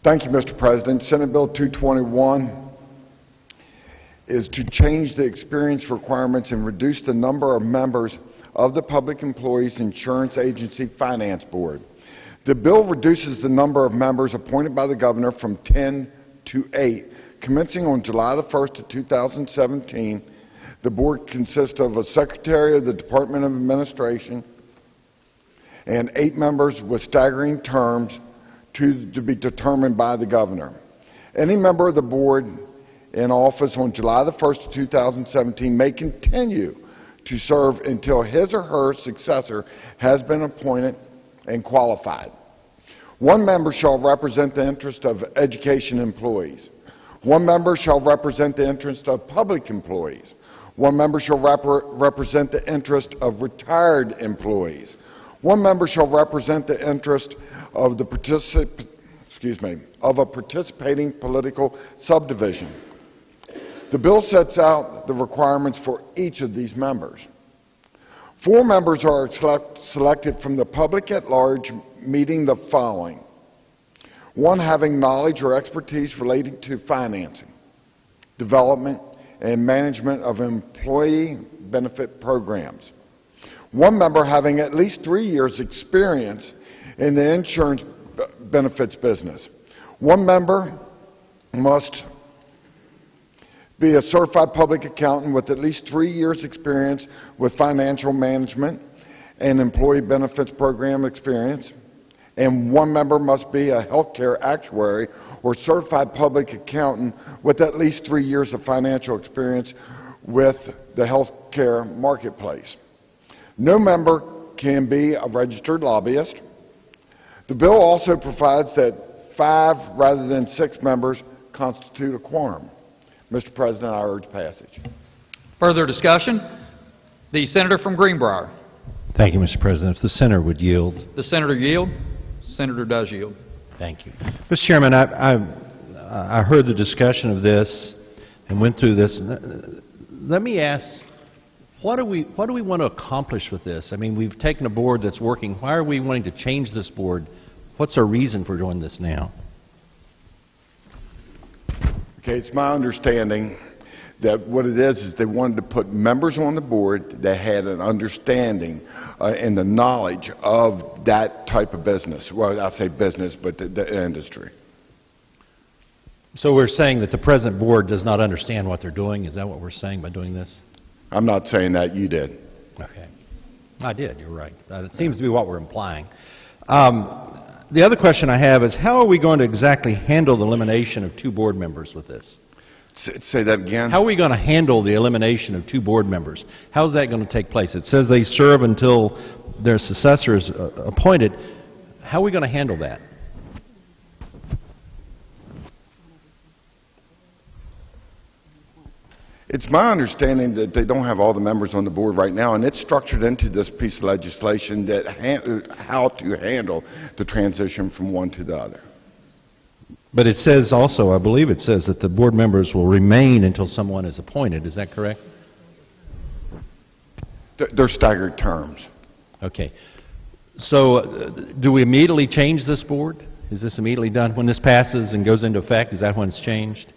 Thank you, Mr. President. Senate Bill 221 is to change the experience requirements and reduce the number of members of the Public Employees Insurance Agency Finance Board. The bill reduces the number of members appointed by the governor from 10 to 8. Commencing on July the 1st of 2017, the board consists of a secretary of the Department of Administration and 8 members with staggering terms to be determined by the governor. Any member of the board in office on July the 1st of 2017 may continue to serve until his or her successor has been appointed and qualified. 1 member shall represent the interest of education employees. 1 member shall represent the interest of public employees. 1 member shall represent the interest of retired employees. 1 member shall represent the interest of the a participating political subdivision. The bill sets out the requirements for each of these members. 4 members are selected from the public at large, meeting the following: 1 having knowledge or expertise relating to financing, development, and management of employee benefit programs. 1 member having at least 3 years' experience in the insurance benefits business. 1 member must be a certified public accountant with at least 3 years' experience with financial management and employee benefits program experience. And 1 member must be a healthcare actuary or certified public accountant with at least 3 years of financial experience with the healthcare marketplace. No member can be a registered lobbyist. The bill also provides that 5 rather than 6 members constitute a quorum. Mr. President, I urge passage. Further discussion? The senator from Greenbrier. Thank you, Mr. President. If the senator would yield. The senator yield. Senator does yield. Thank you. Mr. Chairman, I heard the discussion of this and went through this. Let me ask, what do we want to accomplish with this? I mean, we've taken a board that's working. Why are we wanting to change this board? What's our reason for doing this now? Okay, it's my understanding that what it is they wanted to put members on the board that had an understanding and the knowledge of that type of business. Well, I say business, but the industry. So we're saying that the present board does not understand what they're doing? Is that what we're saying by doing this? I'm not saying that. You did. Okay. I did. You're right. It seems to be what we're implying. The other question I have is, how are we going to exactly handle the elimination of 2 board members with this? Say that again? How are we going to handle the elimination of 2 board members? How is that going to take place? It says they serve until their successor is appointed. How are we going to handle that? It's my understanding that they don't have all the members on the board right now, and it's structured into this piece of legislation that how to handle the transition from one to the other. But it says also, I believe it says, that the board members will remain until someone is appointed. Is that correct? They're staggered terms. Okay. So do we immediately change this board? Is this immediately done? When this passes and goes into effect, is that when it's changed?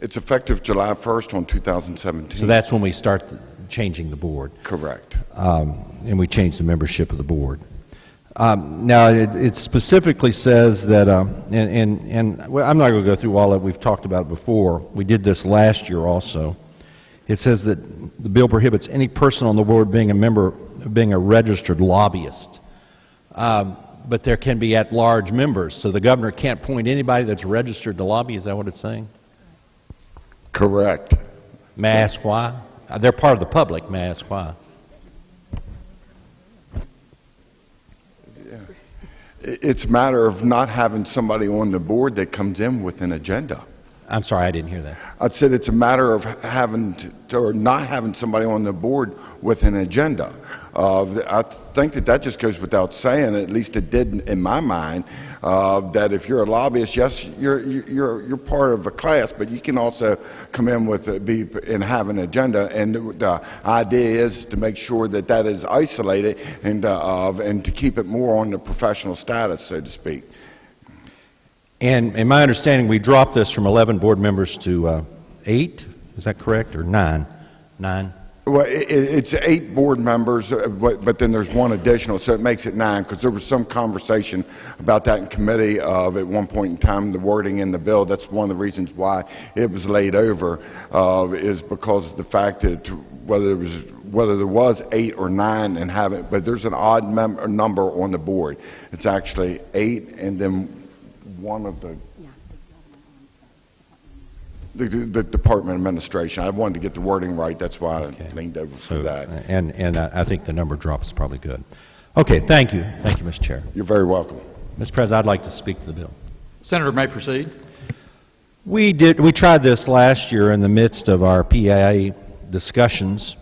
It's effective July 1st on 2017. So that's when we start changing the board. Correct. And we change the membership of the board. Now, it specifically says that, well, I'm not going to go through all that. We've talked about it before. We did this last year also. It says that the bill prohibits any person on the board being a registered lobbyist. But there can be at-large members, so the governor can't appoint anybody that's registered to lobby. Is that what it's saying? Correct. May I ask why? They're part of the public. May I ask why? It's a matter of not having somebody on the board that comes in with an agenda. I'm sorry, I didn't hear that. I said it's a matter of or not having somebody on the board with an agenda. I think that just goes without saying. At least it did in my mind. That if you're a lobbyist, yes, you're part of a class, but you can also come in with and have an agenda. And the idea is to make sure that that is isolated and to keep it more on the professional status, so to speak. And in my understanding, we dropped this from 11 board members to 8, is that correct, or 9? 9? Well, it's 8 board members, but then there's one additional, so it makes it 9, because there was some conversation about that in committee of, at one point in time, the wording in the bill. That's one of the reasons why it was laid over, is because of the fact that whether there was 8 or 9 and have it, but there's an odd number on the board. It's actually 8, and then one of the Department Administration. I wanted to get the wording right. That's why I leaned over for that. And I think the number drop is probably good. Okay, thank you. Thank you, Mr. Chair. You're very welcome. Mr. President, I'd like to speak to the bill. Senator may proceed. We tried this last year in the midst of our PEIA discussions.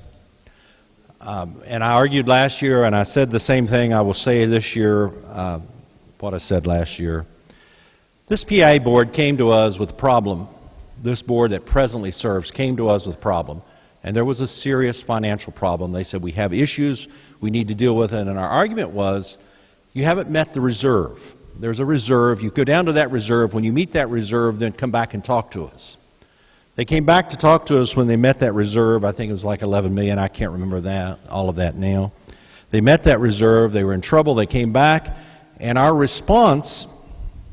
And I argued last year, and I said the same thing I will say this year, what I said last year. This PEIA board came to us with a problem. This board that presently serves came to us with a problem, and there was a serious financial problem. They said, we have issues, we need to deal with it, and our argument was, you haven't met the reserve. There's a reserve. You go down to that reserve. When you meet that reserve, then come back and talk to us. They came back to talk to us when they met that reserve. I think it was like $11 million. I can't remember that, all of that now. They met that reserve. They were in trouble. They came back, and our response,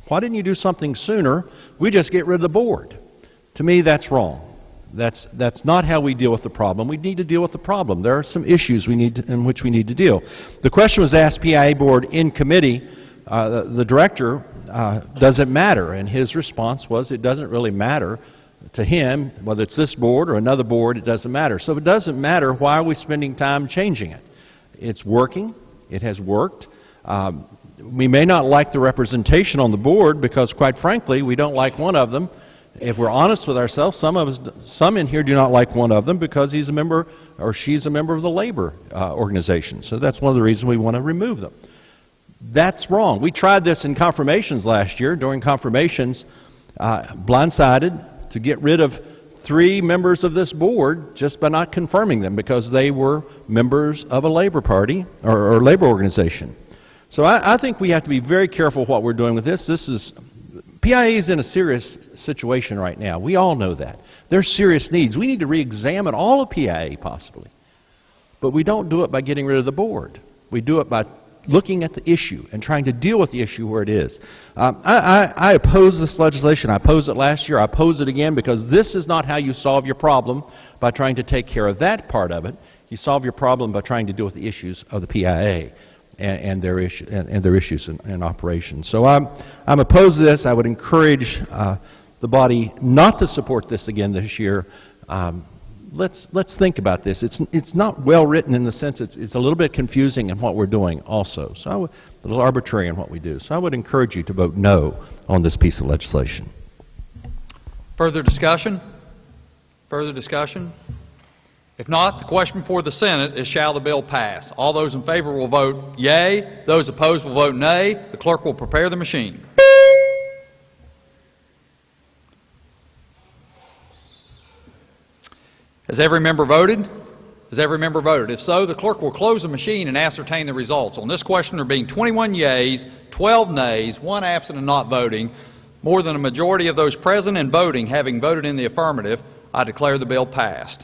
why didn't you do something sooner? We just get rid of the board. To me, that's wrong. That's not how we deal with the problem. We need to deal with the problem. There are some issues in which we need to deal. The question was asked PEIA board in committee. The director, does it matter? And his response was, it doesn't really matter to him, whether it's this board or another board, it doesn't matter. So if it doesn't matter, why are we spending time changing it? It's working. It has worked. We may not like the representation on the board because, quite frankly, we don't like one of them. If we're honest with ourselves, some in here do not like one of them because he's a member or she's a member of the labor organization. So that's one of the reasons we want to remove them. That's wrong. We tried this in confirmations last year. During confirmations, blindsided to get rid of 3 members of this board just by not confirming them because they were members of a labor party or labor organization. So I think we have to be very careful what we're doing with this. PEIA is in a serious situation right now. We all know that. There's serious needs. We need to re-examine all of PEIA possibly. But we don't do it by getting rid of the board. We do it by looking at the issue and trying to deal with the issue where it is. I oppose this legislation. I opposed it last year. I oppose it again because this is not how you solve your problem by trying to take care of that part of it. You solve your problem by trying to deal with the issues of the PEIA. And their issues in operation. So I'm opposed to this. I would encourage the body not to support this again this year. Let's think about this. It's not well written in the sense it's a little bit confusing in what we're doing also. So a little arbitrary in what we do. So I would encourage you to vote no on this piece of legislation. Further discussion? Further discussion? If not, the question before the Senate is, shall the bill pass? All those in favor will vote yea. Those opposed will vote nay. The clerk will prepare the machine. Has every member voted? Has every member voted? If so, the clerk will close the machine and ascertain the results. On this question, there being 21 yeas, 12 nays, 1 absent and not voting, more than a majority of those present and voting having voted in the affirmative, I declare the bill passed.